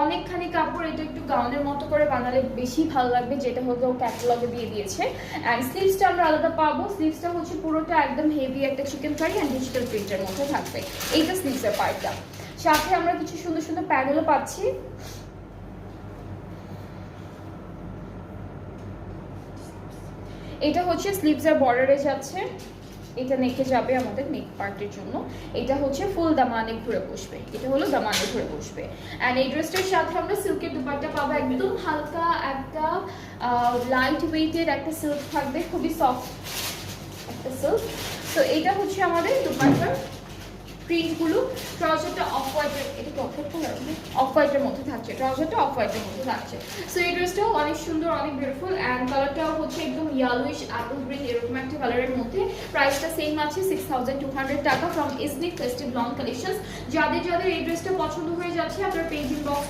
অনেকখানি কাপড়, এটা একটু গাউনের মতো করে বানালে বেশি ভালো লাগবে, যেটা হলো ক্যাটালগে দিয়ে দিয়েছে। অ্যান্ড স্লিভসটা আমরা আলাদা পাবো। স্লিভসটা হচ্ছে পুরোটা একদম হেভি একটা চিকেন কারি অ্যান্ড ডিজিটাল প্রিন্টের মধ্যে থাকবে, এইটা স্লিভসের পার্টটা। সাথে আমরা কিছু সুন্দর সুন্দর প্যানেলও পাচ্ছি। এটা হচ্ছে স্লিভসের বর্ডারে যাচ্ছে, এটা নেকে যাবে আমাদের নেক পার্টের জন্য। এটা হচ্ছে ফুল দামানে ঘুরে বসবে, এটা হলো দামানে ঘুরে বসবে। অ্যান্ড এই ড্রেসটার সাথে আমরা সিল্কের দুপাট্টা পাবো, একদম হালকা একটা লাইট ওয়েটের একটা সিল্ক থাকবে, খুবই সফট একটা সিল্ক। তো এটা হচ্ছে আমাদের দুপাট্টার প্রিন্টগুলো। ট্রাউজারটা অফ হোয়াইটের, এটা কি অফ হোয়াইট কালার? অফ হোয়াইটের মধ্যে থাকছে, ট্রাউজারটা অফ হোয়াইটের মধ্যে থাকছে। সো এই ড্রেসটাও অনেক সুন্দর, অনেক বিউটিফুল। অ্যান্ড কালারটাও হচ্ছে একদম ইয়েলোইশ অ্যাপল গ্রিন এরকম একটা কালারের মধ্যে। প্রাইসটা সেম আছে 6200 টাকা ফ্রম ইসনিক ফেস্টিভ লং কালেকশনস। যাদের যাদের এই ড্রেসটা পছন্দ হয়ে যাচ্ছে আপনার পেজ ইনবক্স